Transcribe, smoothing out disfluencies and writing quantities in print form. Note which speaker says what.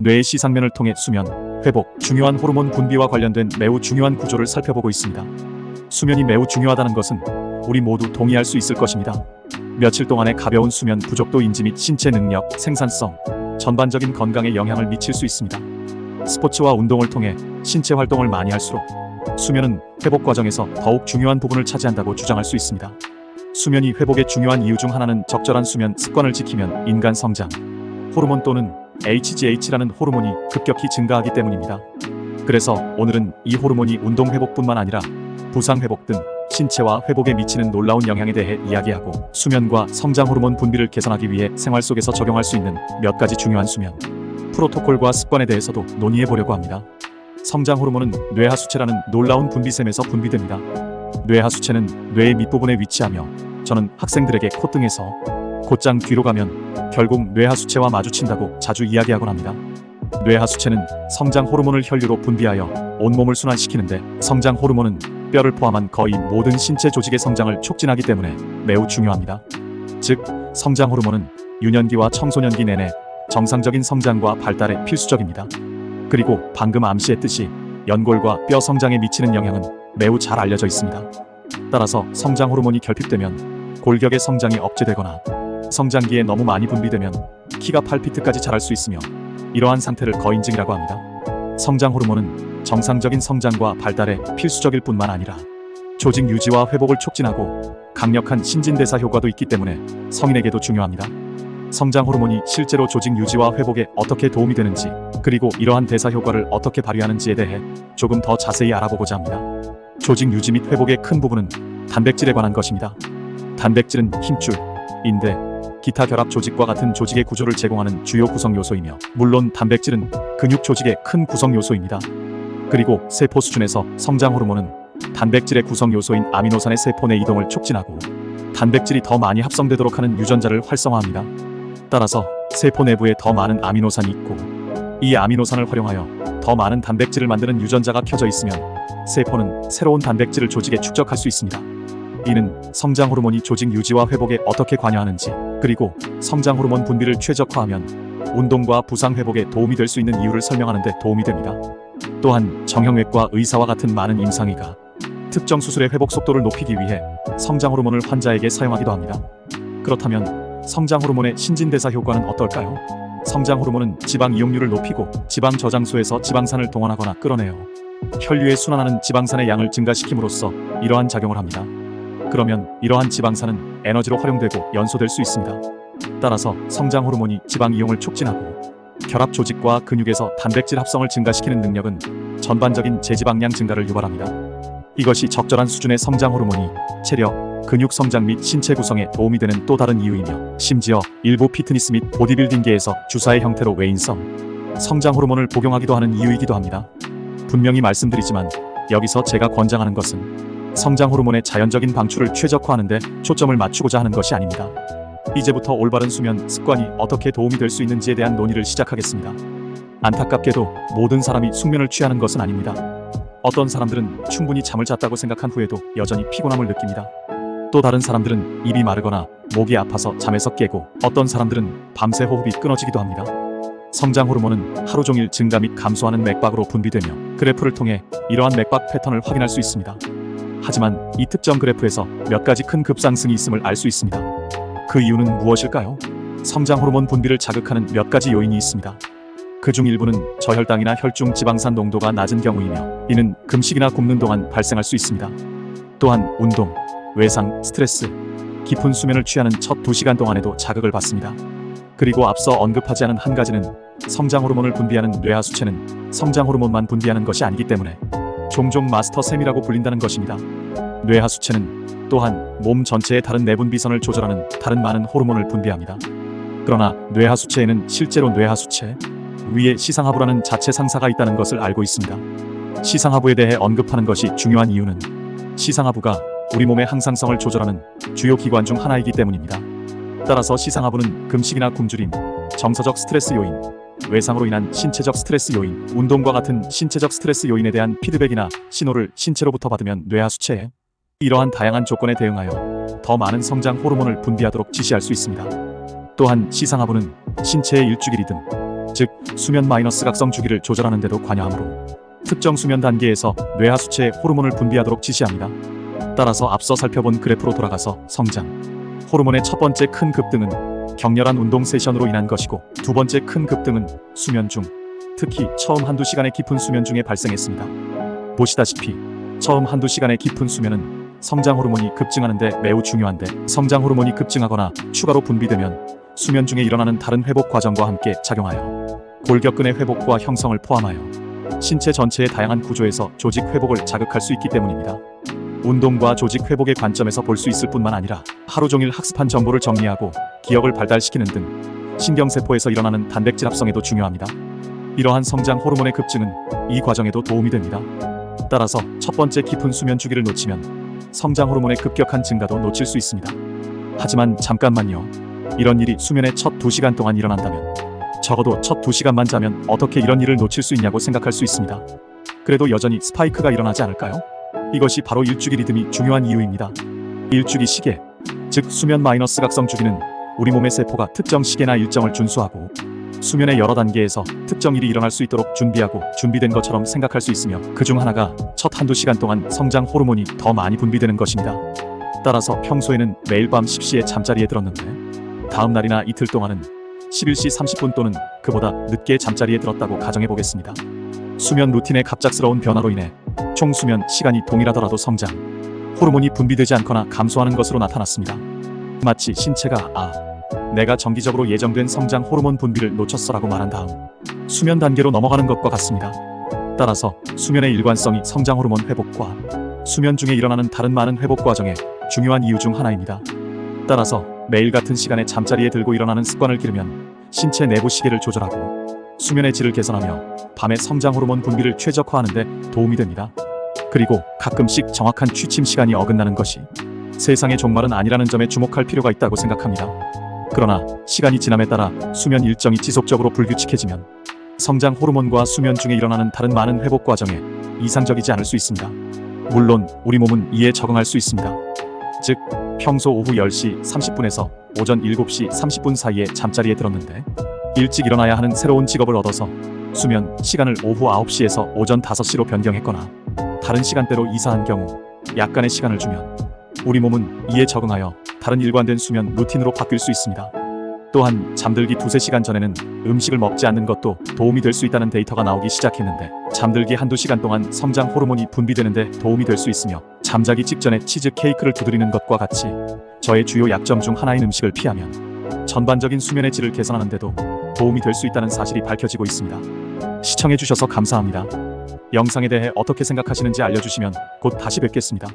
Speaker 1: 뇌의 시상면을 통해 수면, 회복, 중요한 호르몬 분비와 관련된 매우 중요한 구조를 살펴보고 있습니다. 수면이 매우 중요하다는 것은 우리 모두 동의할 수 있을 것입니다. 며칠 동안의 가벼운 수면 부족도 인지 및 신체 능력, 생산성, 전반적인 건강에 영향을 미칠 수 있습니다. 스포츠와 운동을 통해 신체 활동을 많이 할수록 수면은 회복 과정에서 더욱 중요한 부분을 차지한다고 주장할 수 있습니다. 수면이 회복의 중요한 이유 중 하나는 적절한 수면 습관을 지키면 인간 성장, 호르몬 또는 HGH라는 호르몬이 급격히 증가하기 때문입니다. 그래서 오늘은 이 호르몬이 운동 회복뿐만 아니라 부상 회복 등 신체와 회복에 미치는 놀라운 영향에 대해 이야기하고 수면과 성장 호르몬 분비를 개선하기 위해 생활 속에서 적용할 수 있는 몇 가지 중요한 수면 프로토콜과 습관에 대해서도 논의해 보려고 합니다. 성장 호르몬은 뇌하수체라는 놀라운 분비샘에서 분비됩니다. 뇌하수체는 뇌의 밑부분에 위치하며 저는 학생들에게 콧등에서 곧장 뒤로 가면 결국 뇌하수체와 마주친다고 자주 이야기하곤 합니다. 뇌하수체는 성장 호르몬을 혈류로 분비하여 온몸을 순환시키는데 성장 호르몬은 뼈를 포함한 거의 모든 신체 조직의 성장을 촉진하기 때문에 매우 중요합니다. 즉, 성장 호르몬은 유년기와 청소년기 내내 정상적인 성장과 발달에 필수적입니다. 그리고 방금 암시했듯이 연골과 뼈 성장에 미치는 영향은 매우 잘 알려져 있습니다. 따라서 성장 호르몬이 결핍되면 골격의 성장이 억제되거나 성장기에 너무 많이 분비되면 키가 8피트까지 자랄 수 있으며 이러한 상태를 거인증이라고 합니다. 성장 호르몬은 정상적인 성장과 발달에 필수적일 뿐만 아니라 조직 유지와 회복을 촉진하고 강력한 신진대사 효과도 있기 때문에 성인에게도 중요합니다. 성장 호르몬이 실제로 조직 유지와 회복에 어떻게 도움이 되는지 그리고 이러한 대사 효과를 어떻게 발휘하는지에 대해 조금 더 자세히 알아보고자 합니다. 조직 유지 및 회복의 큰 부분은 단백질에 관한 것입니다. 단백질은 힘줄, 인대, 기타 결합 조직과 같은 조직의 구조를 제공하는 주요 구성 요소이며 물론 단백질은 근육 조직의 큰 구성 요소입니다. 그리고 세포 수준에서 성장 호르몬은 단백질의 구성 요소인 아미노산의 세포 내 이동을 촉진하고 단백질이 더 많이 합성되도록 하는 유전자를 활성화합니다. 따라서 세포 내부에 더 많은 아미노산이 있고 이 아미노산을 활용하여 더 많은 단백질을 만드는 유전자가 켜져 있으면 세포는 새로운 단백질을 조직에 축적할 수 있습니다. 이는 성장 호르몬이 조직 유지와 회복에 어떻게 관여하는지 그리고 성장 호르몬 분비를 최적화하면 운동과 부상 회복에 도움이 될 수 있는 이유를 설명하는 데 도움이 됩니다. 또한 정형외과 의사와 같은 많은 임상의가 특정 수술의 회복 속도를 높이기 위해 성장 호르몬을 환자에게 사용하기도 합니다. 그렇다면 성장 호르몬의 신진대사 효과는 어떨까요? 성장 호르몬은 지방 이용률을 높이고 지방 저장소에서 지방산을 동원하거나 끌어내어 혈류에 순환하는 지방산의 양을 증가시킴으로써 이러한 작용을 합니다. 그러면 이러한 지방산은 에너지로 활용되고 연소될 수 있습니다. 따라서 성장 호르몬이 지방 이용을 촉진하고 결합 조직과 근육에서 단백질 합성을 증가시키는 능력은 전반적인 제지방량 증가를 유발합니다. 이것이 적절한 수준의 성장 호르몬이 체력, 근육 성장 및 신체 구성에 도움이 되는 또 다른 이유이며 심지어 일부 피트니스 및 보디빌딩계에서 주사의 형태로 외인성, 성장 호르몬을 복용하기도 하는 이유이기도 합니다. 분명히 말씀드리지만 여기서 제가 권장하는 것은 성장 호르몬의 자연적인 방출을 최적화하는 데 초점을 맞추고자 하는 것이 아닙니다. 이제부터 올바른 수면 습관이 어떻게 도움이 될 수 있는지에 대한 논의를 시작하겠습니다. 안타깝게도 모든 사람이 숙면을 취하는 것은 아닙니다. 어떤 사람들은 충분히 잠을 잤다고 생각한 후에도 여전히 피곤함을 느낍니다. 또 다른 사람들은 입이 마르거나 목이 아파서 잠에서 깨고 어떤 사람들은 밤새 호흡이 끊어지기도 합니다. 성장 호르몬은 하루 종일 증가 및 감소하는 맥박으로 분비되며 그래프를 통해 이러한 맥박 패턴을 확인할 수 있습니다. 하지만 이 특정 그래프에서 몇 가지 큰 급상승이 있음을 알 수 있습니다. 그 이유는 무엇일까요? 성장 호르몬 분비를 자극하는 몇 가지 요인이 있습니다. 그중 일부는 저혈당이나 혈중 지방산 농도가 낮은 경우이며 이는 금식이나 굶는 동안 발생할 수 있습니다. 또한 운동, 외상, 스트레스, 깊은 수면을 취하는 첫 2시간 동안에도 자극을 받습니다. 그리고 앞서 언급하지 않은 한 가지는 성장 호르몬을 분비하는 뇌하수체는 성장 호르몬만 분비하는 것이 아니기 때문에 종종 마스터샘이라고 불린다는 것입니다. 뇌하수체는 또한 몸 전체의 다른 내분비선을 조절하는 다른 많은 호르몬을 분비합니다. 그러나 뇌하수체에는 실제로 뇌하수체 위에 시상하부라는 자체 상사가 있다는 것을 알고 있습니다. 시상하부에 대해 언급하는 것이 중요한 이유는 시상하부가 우리 몸의 항상성을 조절하는 주요 기관 중 하나이기 때문입니다. 따라서 시상하부는 금식이나 굶주림, 정서적 스트레스 요인, 외상으로 인한 신체적 스트레스 요인, 운동과 같은 신체적 스트레스 요인에 대한 피드백이나 신호를 신체로부터 받으면 뇌하수체에 이러한 다양한 조건에 대응하여 더 많은 성장 호르몬을 분비하도록 지시할 수 있습니다. 또한 시상하부는 신체의 일주기 리듬, 즉 수면 마이너스 각성 주기를 조절하는 데도 관여하므로 특정 수면 단계에서 뇌하 수체의 호르몬을 분비하도록 지시합니다. 따라서 앞서 살펴본 그래프로 돌아가서 성장 호르몬의 첫 번째 큰 급등은 격렬한 운동 세션으로 인한 것이고, 두 번째 큰 급등은 수면 중, 특히 처음 한두 시간의 깊은 수면 중에 발생했습니다. 보시다시피 처음 한두 시간의 깊은 수면은 성장 호르몬이 급증하는데 매우 중요한데, 성장 호르몬이 급증하거나 추가로 분비되면 수면 중에 일어나는 다른 회복 과정과 함께 작용하여 골격근의 회복과 형성을 포함하여 신체 전체의 다양한 구조에서 조직 회복을 자극할 수 있기 때문입니다. 운동과 조직 회복의 관점에서 볼 수 있을 뿐만 아니라 하루 종일 학습한 정보를 정리하고 기억을 발달시키는 등 신경세포에서 일어나는 단백질 합성에도 중요합니다. 이러한 성장 호르몬의 급증은 이 과정에도 도움이 됩니다. 따라서 첫 번째 깊은 수면 주기를 놓치면 성장 호르몬의 급격한 증가도 놓칠 수 있습니다. 하지만 잠깐만요. 이런 일이 수면의 첫 2시간 동안 일어난다면, 적어도 첫 2시간만 자면 어떻게 이런 일을 놓칠 수 있냐고 생각할 수 있습니다. 그래도 여전히 스파이크가 일어나지 않을까요? 이것이 바로 일주기 리듬이 중요한 이유입니다. 일주기 시계, 즉 수면 마이너스 각성 주기는 우리 몸의 세포가 특정 시계나 일정을 준수하고 수면의 여러 단계에서 특정 일이 일어날 수 있도록 준비하고 준비된 것처럼 생각할 수 있으며, 그중 하나가 첫 한두 시간 동안 성장 호르몬이 더 많이 분비되는 것입니다. 따라서 평소에는 매일 밤 10시에 잠자리에 들었는데 다음 날이나 이틀 동안은 11시 30분 또는 그보다 늦게 잠자리에 들었다고 가정해보겠습니다. 수면 루틴의 갑작스러운 변화로 인해 총 수면 시간이 동일하더라도 성장 호르몬이 분비되지 않거나 감소하는 것으로 나타났습니다. 마치 신체가 내가 정기적으로 예정된 성장 호르몬 분비를 놓쳤어라고 말한 다음 수면 단계로 넘어가는 것과 같습니다. 따라서 수면의 일관성이 성장 호르몬 회복과 수면 중에 일어나는 다른 많은 회복 과정의 중요한 이유 중 하나입니다. 따라서 매일 같은 시간에 잠자리에 들고 일어나는 습관을 기르면 신체 내부 시계를 조절하고 수면의 질을 개선하며 밤의 성장 호르몬 분비를 최적화하는 데 도움이 됩니다. 그리고 가끔씩 정확한 취침 시간이 어긋나는 것이 세상의 종말은 아니라는 점에 주목할 필요가 있다고 생각합니다. 그러나 시간이 지남에 따라 수면 일정이 지속적으로 불규칙해지면 성장 호르몬과 수면 중에 일어나는 다른 많은 회복 과정에 이상적이지 않을 수 있습니다. 물론 우리 몸은 이에 적응할 수 있습니다. 즉 평소 오후 10시 30분에서 오전 7시 30분 사이에 잠자리에 들었는데 일찍 일어나야 하는 새로운 직업을 얻어서 수면 시간을 오후 9시에서 오전 5시로 변경했거나 다른 시간대로 이사한 경우 약간의 시간을 주면 우리 몸은 이에 적응하여 다른 일관된 수면 루틴으로 바뀔 수 있습니다. 또한 잠들기 2-3시간 전에는 음식을 먹지 않는 것도 도움이 될 수 있다는 데이터가 나오기 시작했는데, 잠들기 1-2시간 동안 성장 호르몬이 분비되는 데 도움이 될 수 있으며, 잠자기 직전에 치즈 케이크를 두드리는 것과 같이 저의 주요 약점 중 하나인 음식을 피하면 전반적인 수면의 질을 개선하는 데도 도움이 될 수 있다는 사실이 밝혀지고 있습니다. 시청해주셔서 감사합니다. 영상에 대해 어떻게 생각하시는지 알려주시면 곧 다시 뵙겠습니다.